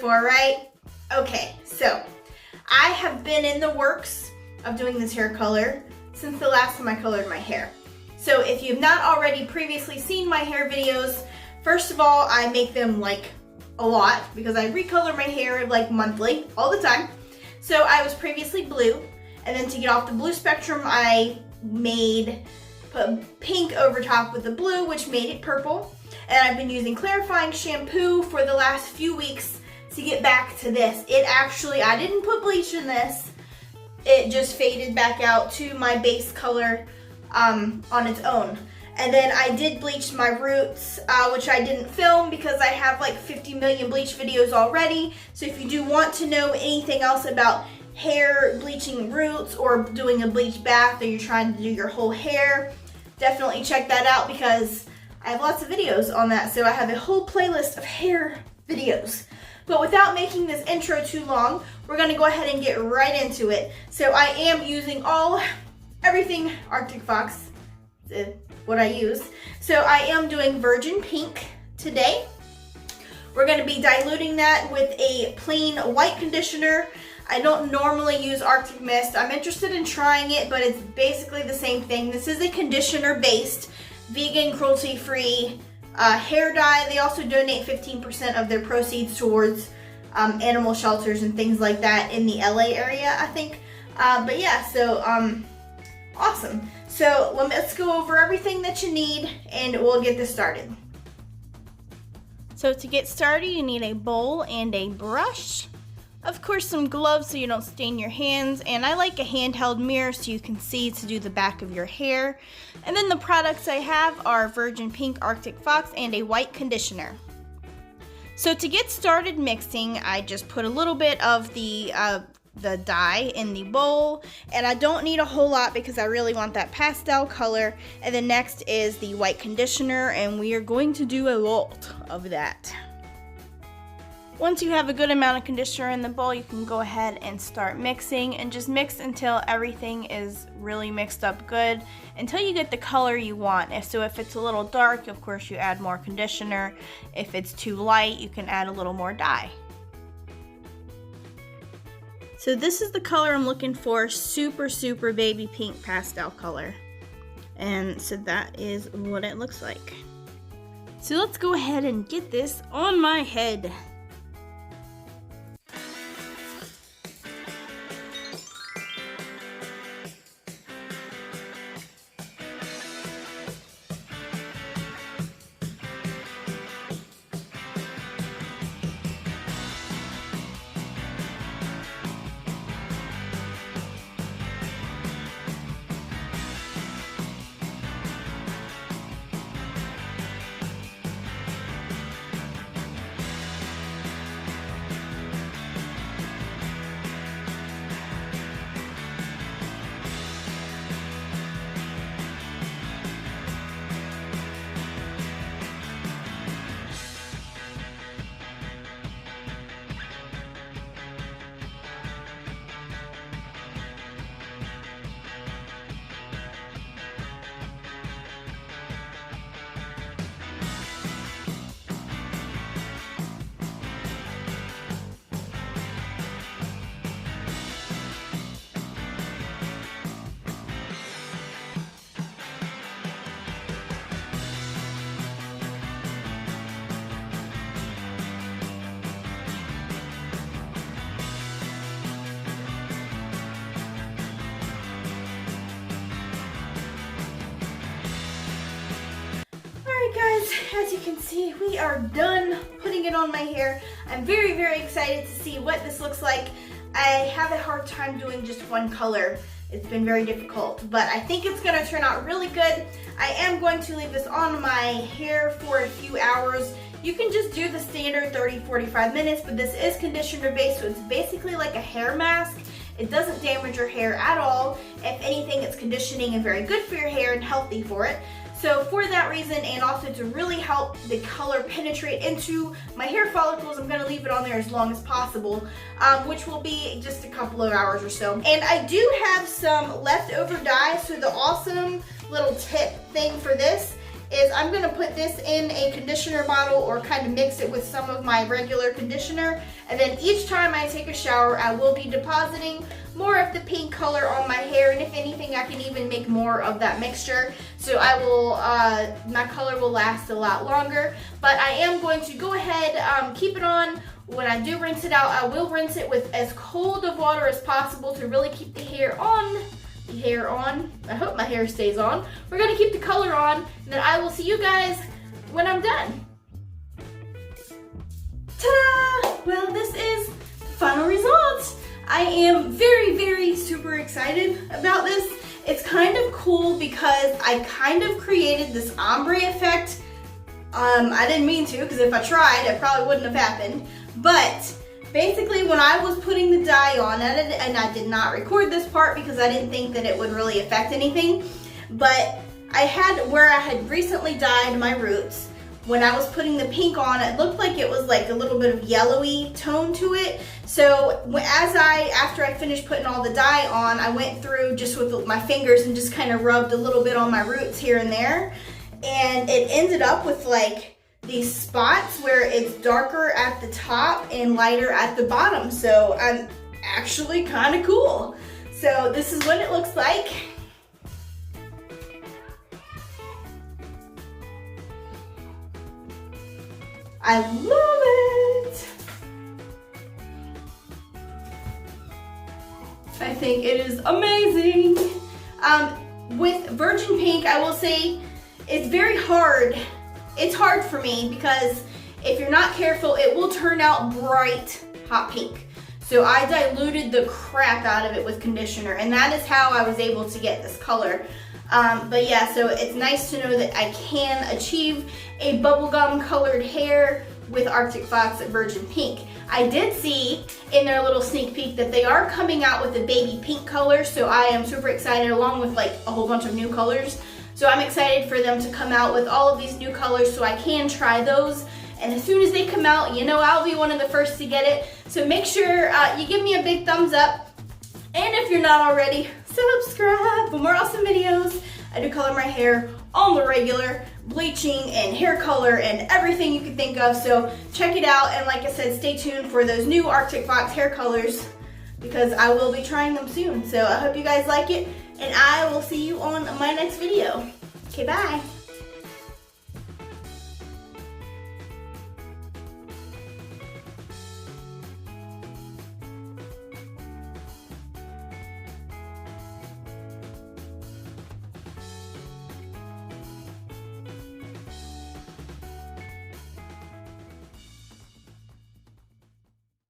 for, right? Okay, so I have been in the works of doing this hair color since the last time I colored my hair. So if you've not already previously seen my hair videos, first of all, I make them like a lot because I recolor my hair like monthly, all the time. So I was previously blue, and then to get off the blue spectrum, I put pink over top with the blue, which made it purple. And I've been using clarifying shampoo for the last few weeks to get back to this. I didn't put bleach in this. It just faded back out to my base color on its own. And then I did bleach my roots, which I didn't film because I have like 50 million bleach videos already. So if you do want to know anything else about hair bleaching roots or doing a bleach bath, or you're trying to do your whole hair, definitely check that out because I have lots of videos on that. So I have a whole playlist of hair videos. But without making this intro too long, we're gonna go ahead and get right into it. So I am using everything Arctic Fox, what I use. So I am doing Virgin Pink today. We're gonna be diluting that with a plain white conditioner. I don't normally use Arctic Mist. I'm interested in trying it, but it's basically the same thing. This is a conditioner-based, vegan, cruelty-free hair dye. They also donate 15% of their proceeds towards animal shelters and things like that in the LA area, I think. But yeah, so awesome. So let's go over everything that you need and we'll get this started. So to get started, you need a bowl and a brush. Of course, some gloves so you don't stain your hands, and I like a handheld mirror so you can see to do the back of your hair. And then the products I have are Virgin Pink Arctic Fox and a white conditioner. So to get started mixing, I just put a little bit of the dye in the bowl, and I don't need a whole lot because I really want that pastel color. And then next is the white conditioner, and we are going to do a lot of that. Once you have a good amount of conditioner in the bowl, you can go ahead and start mixing, and just mix until everything is really mixed up good, until you get the color you want. So if it's a little dark, of course you add more conditioner. If it's too light, you can add a little more dye. So this is the color I'm looking for, super, super baby pink pastel color. And so that is what it looks like. So let's go ahead and get this on my head. Guys, as you can see, we are done putting it on my hair. I'm very, very excited to see what this looks like. I have a hard time doing just one color. It's been very difficult, but I think it's gonna turn out really good. I am going to leave this on my hair for a few hours. You can just do the standard 30-45 minutes, but this is conditioner based, so it's basically like a hair mask. It doesn't damage your hair at all. If anything, it's conditioning and very good for your hair and healthy for it. So for that reason, and also to really help the color penetrate into my hair follicles, I'm gonna leave it on there as long as possible, which will be just a couple of hours or so. And I do have some leftover dye, so the awesome little tip thing for this is I'm gonna put this in a conditioner bottle or kind of mix it with some of my regular conditioner. And then each time I take a shower, I will be depositing more of the pink color on my hair. And if anything, I can even make more of that mixture. So I will, my color will last a lot longer. But I am going to go ahead, keep it on. When I do rinse it out, I will rinse it with as cold of water as possible to really keep the hair on. I hope my hair stays on. We're gonna keep the color on, and then I will see you guys when I'm done. Ta-da! Well, this is the final result. I am very, very super excited about this. It's kind of cool because I kind of created this ombre effect. I didn't mean to, because if I tried, it probably wouldn't have happened. But basically, when I was putting the dye on, and I did not record this part because I didn't think that it would really affect anything, but I had, where I had recently dyed my roots, when I was putting the pink on, it looked like it was like a little bit of yellowy tone to it. So after I finished putting all the dye on, I went through just with my fingers and just kind of rubbed a little bit on my roots here and there. And it ended up with like these spots where it's darker at the top and lighter at the bottom. So I'm actually kind of cool. So this is what it looks like. I love it. I think it is amazing. With Virgin Pink, I will say it's very hard. It's hard for me because if you're not careful, it will turn out bright hot pink. So I diluted the crap out of it with conditioner, and that is how I was able to get this color. But yeah, so it's nice to know that I can achieve a bubblegum colored hair with Arctic Fox at Virgin Pink. I did see in their little sneak peek that they are coming out with a baby pink color, so I am super excited, along with like a whole bunch of new colors. So I'm excited for them to come out with all of these new colors so I can try those. And as soon as they come out, you know I'll be one of the first to get it. So make sure you give me a big thumbs up. And if you're not already, subscribe for more awesome videos. I do color my hair on the regular, bleaching and hair color and everything you can think of. So check it out, and like I said, stay tuned for those new Arctic Fox hair colors because I will be trying them soon. So I hope you guys like it, and I will see you on my next video. Okay, bye.